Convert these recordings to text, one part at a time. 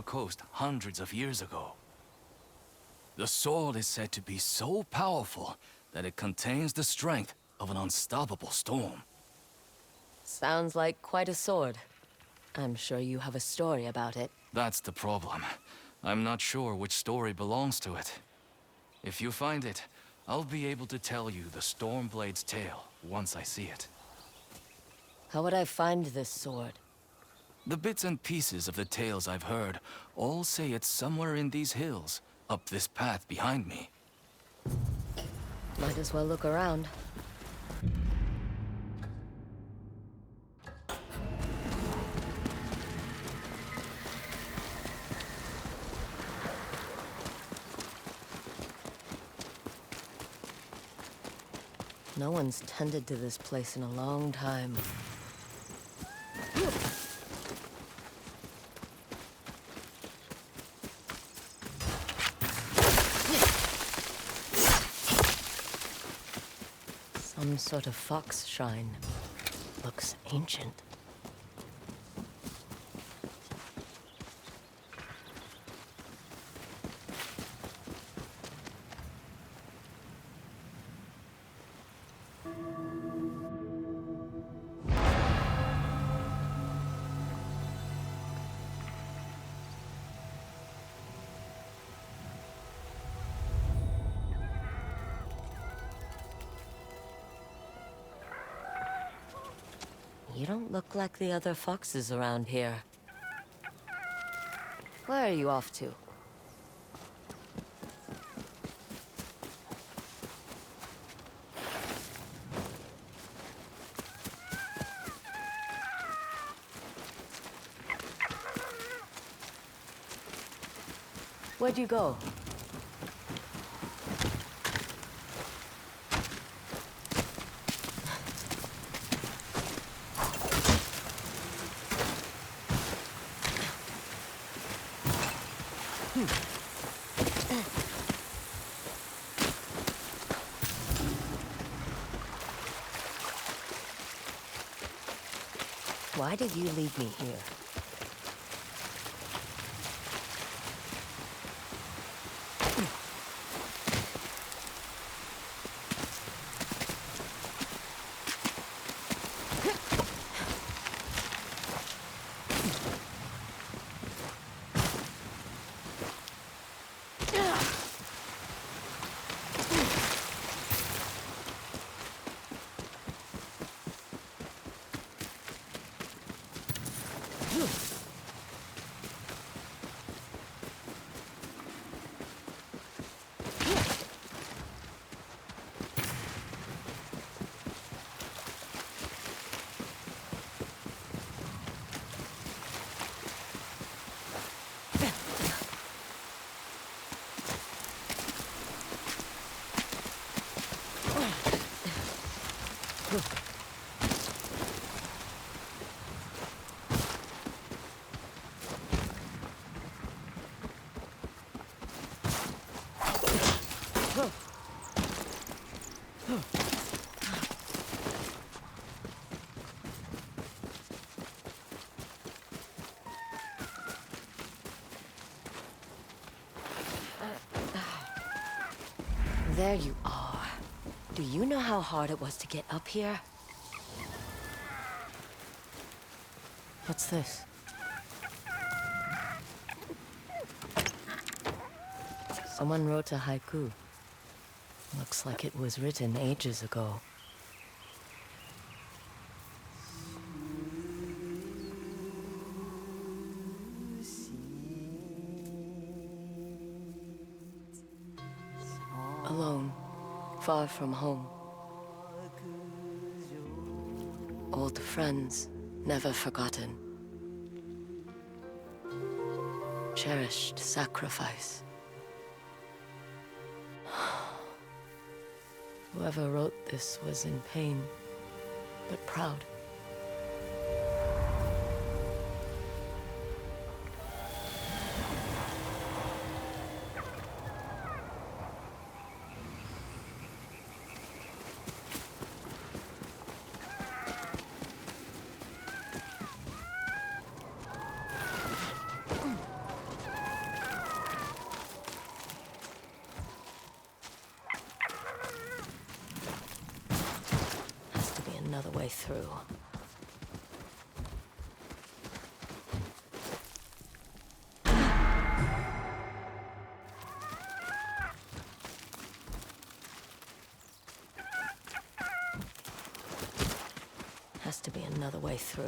coast hundreds of years ago. The sword is said to be so powerful that it contains the strength of an unstoppable storm. Sounds like quite a sword. I'm sure you have a story about it. That's the problem. I'm not sure which story belongs to it. If you find it, I'll be able to tell you the Stormblade's tale once I see it. How would I find this sword? The bits and pieces of the tales I've heard all say it's somewhere in these hills, up this path behind me. Might as well look around. No one's tended to this place in a long time. Some sort of fox shrine. Looks ancient. You don't look like the other foxes around here. Where are you off to? Where'd you go? Why did you leave me here? There you are. Do you know how hard it was to get up here? What's this? Someone wrote a haiku. Looks like it was written ages ago. Alone, far from home. Old friends, never forgotten. Cherished sacrifice. Whoever wrote this was in pain, but proud. way through. Has to be another way through.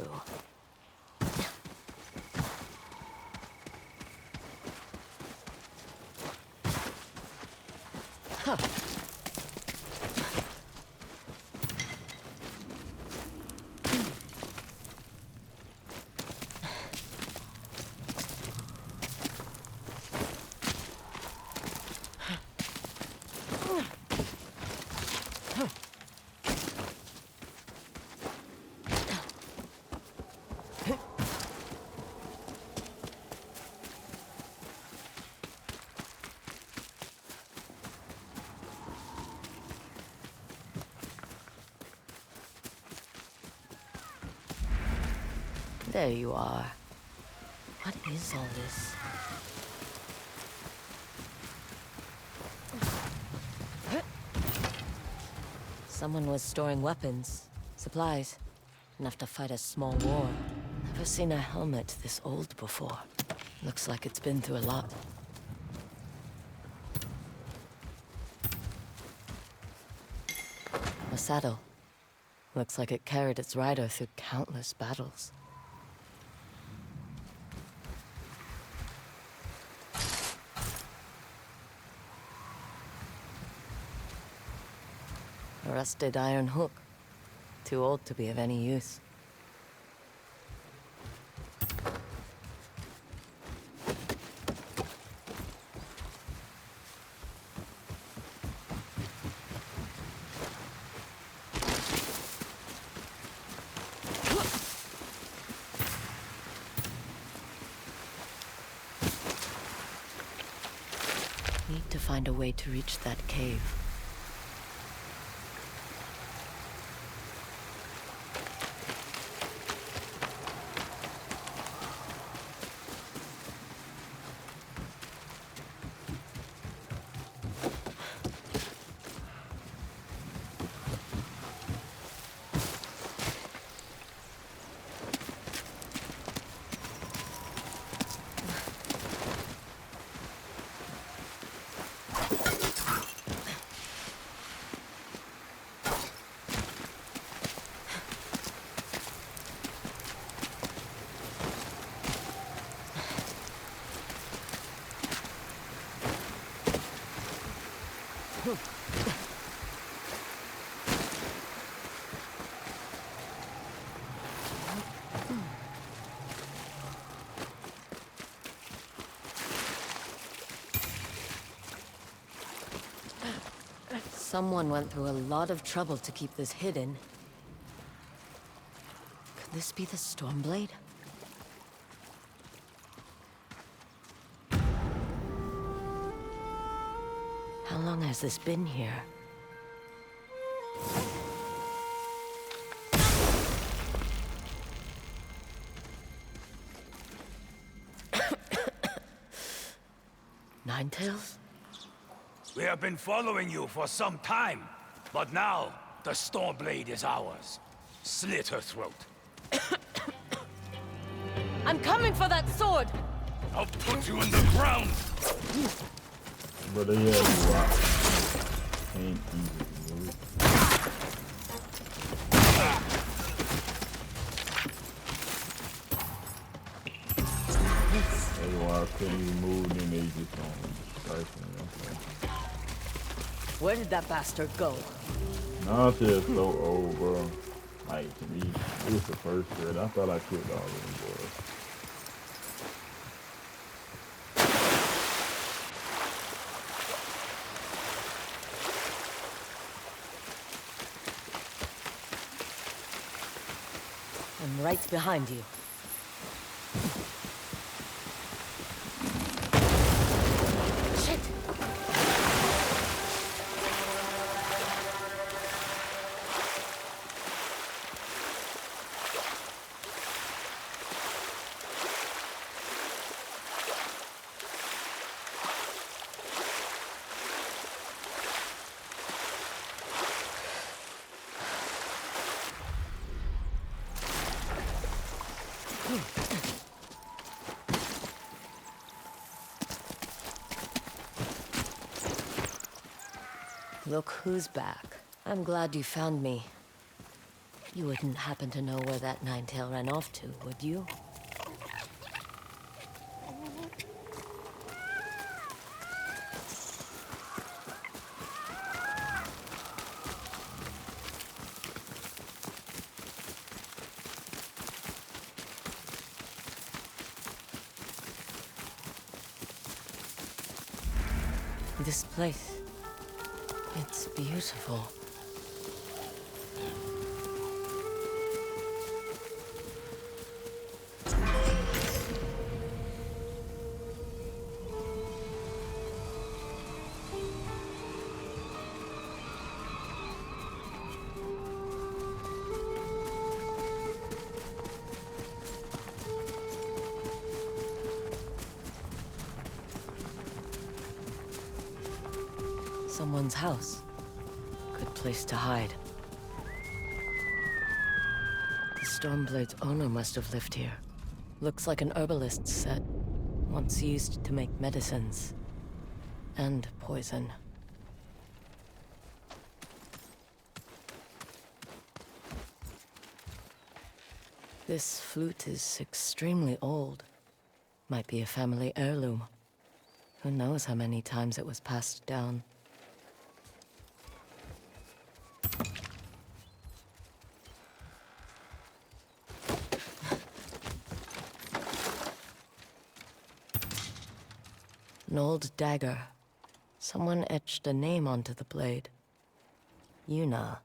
Huh. There you are. What is all this? Someone was storing weapons, supplies, enough to fight a small war. Never seen a helmet this old before. Looks like it's been through a lot. A saddle. Looks like it carried its rider through countless battles. A rusted iron hook. Too old to be of any use. Need to find a way to reach that cave. Someone went through a lot of trouble to keep this hidden. Could this be the Stormblade? How long has this been here? Ninetales? We have been following you for some time, but now the Stormblade is ours. Slit her throat. I'm coming for that sword! I'll put you in the ground! But yeah, you rock. Ain't easy, really. Hey, well, I couldn't even move, then they just don't stifle me. Where did that bastard go? No, it's just so old, bro. Like, to me, it was the first thread. I thought I killed all of them, boys. I'm right behind you. Shit! Look who's back. I'm glad you found me. You wouldn't happen to know where that nine-tail ran off to, would you? This place, it's beautiful. Someone's house. Good place to hide. The Stormblade's owner must have lived here. Looks like an herbalist's set. Once used to make medicines. And poison. This flute is extremely old. Might be a family heirloom. Who knows how many times it was passed down. An old dagger. Someone etched a name onto the blade. Yuna.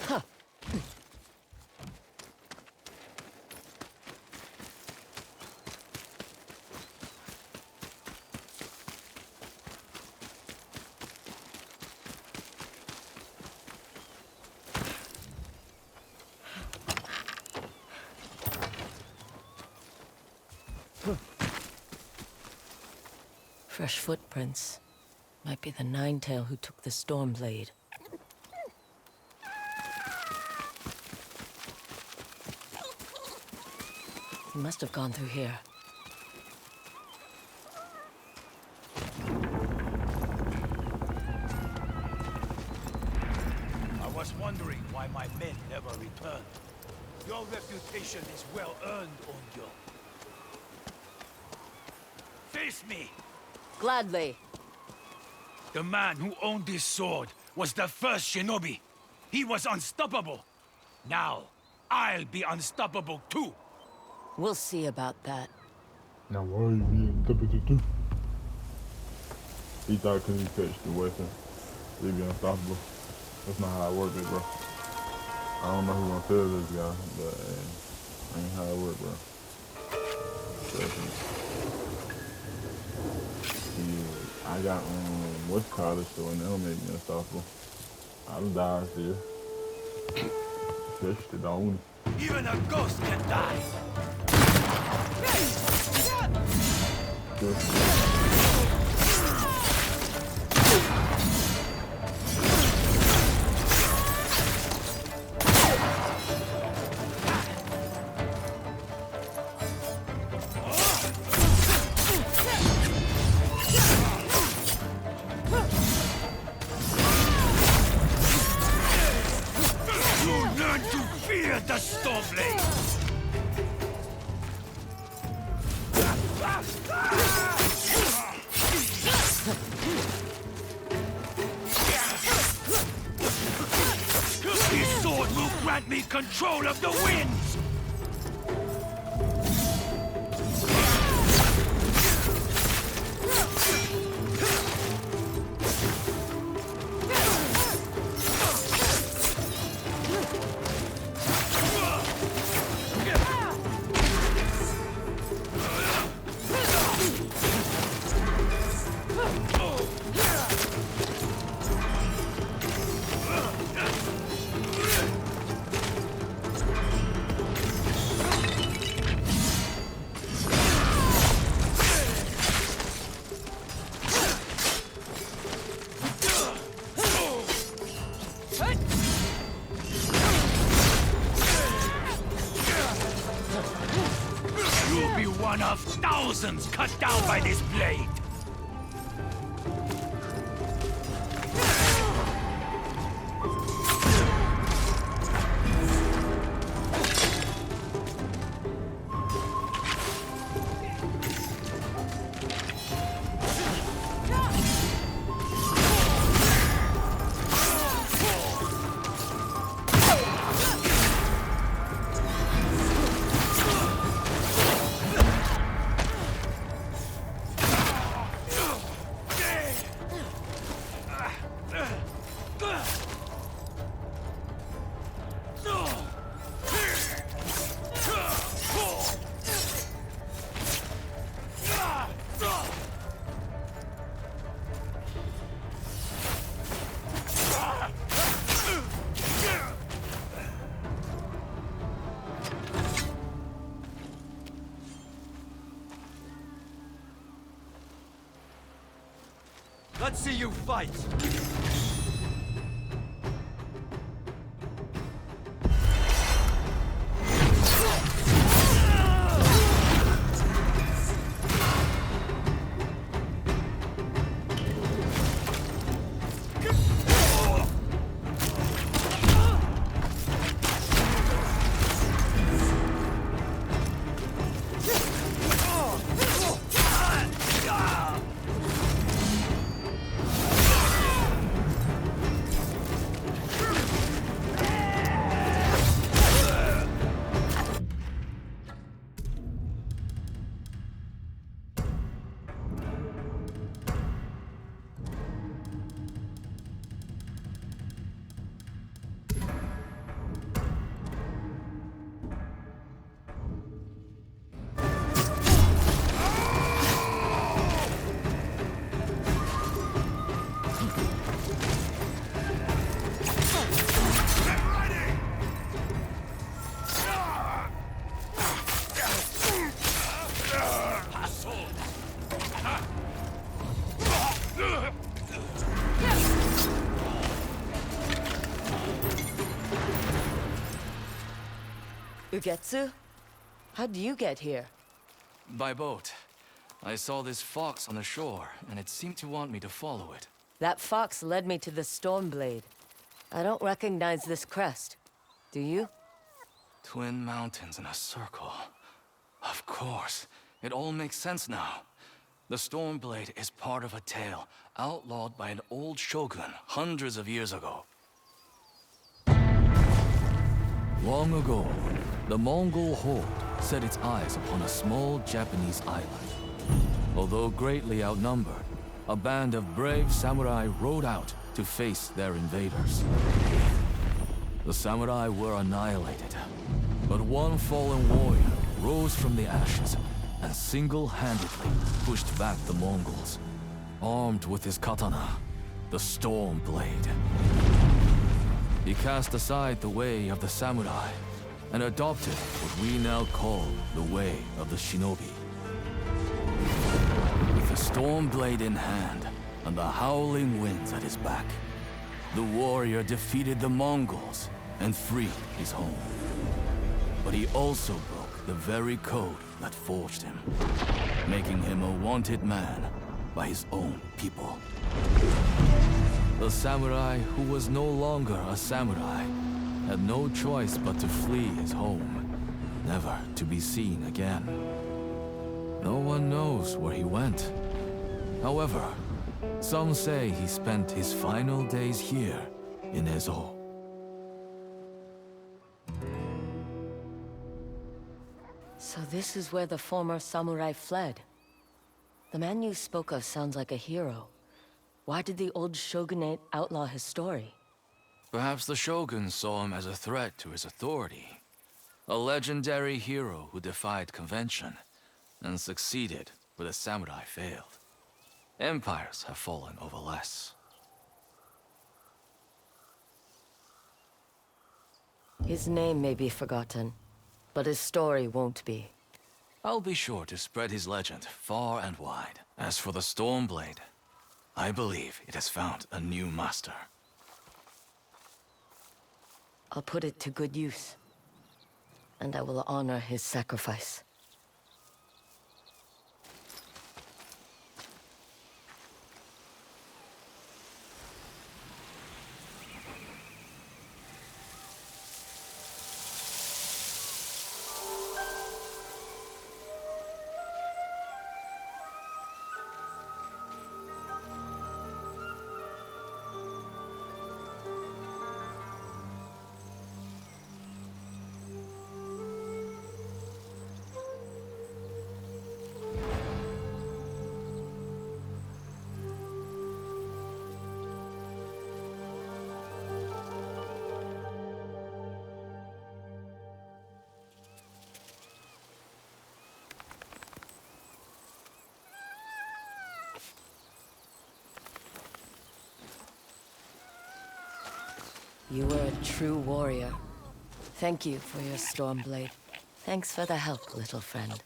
Huh. Fresh footprints. Might be the Ninetail who took the Stormblade. He must have gone through here. I was wondering why my men never returned. Your reputation is well earned, Onyo. Face me! Gladly. The man who owned this sword was the first shinobi. He was unstoppable. Now, I'll be unstoppable too. We'll see about that. Now why are you being do? He thought because he touched the weapon, he'd be unstoppable. That's not how it works, bro. I don't know who gonna tell this guy, but ain't how it works, bro. Definitely. Yeah, I got what's called it, so and they'll make me unstoppable. I done died still. Touched it on. Even a ghost can die. You learn to fear the Stormblade. This sword will grant me control of the winds! thousands cut down by this blade. Let's see you fight! Ugetsu? How'd you get here? By boat. I saw this fox on the shore, and it seemed to want me to follow it. That fox led me to the Stormblade. I don't recognize this crest. Do you? Twin mountains in a circle. Of course. It all makes sense now. The Stormblade is part of a tale outlawed by an old shogun hundreds of years ago. Long ago, the Mongol horde set its eyes upon a small Japanese island. Although greatly outnumbered, a band of brave samurai rode out to face their invaders. The samurai were annihilated, but one fallen warrior rose from the ashes and single-handedly pushed back the Mongols, armed with his katana, the Stormblade. He cast aside the way of the samurai and adopted what we now call the way of the shinobi. With the Stormblade in hand and the howling winds at his back, the warrior defeated the Mongols and freed his home. But he also broke the very code that forged him, making him a wanted man by his own people. The samurai who was no longer a samurai had no choice but to flee his home, never to be seen again. No one knows where he went. However, some say he spent his final days here in Ezo. So this is where the former samurai fled. The man you spoke of sounds like a hero. Why did the old shogunate outlaw his story? Perhaps the shogun saw him as a threat to his authority. A legendary hero who defied convention and succeeded where the samurai failed. Empires have fallen over less. His name may be forgotten, but his story won't be. I'll be sure to spread his legend far and wide. As for the Stormblade, I believe it has found a new master. I'll put it to good use. And I will honor his sacrifice. You were a true warrior. Thank you for your Stormblade. Thanks for the help, little friend.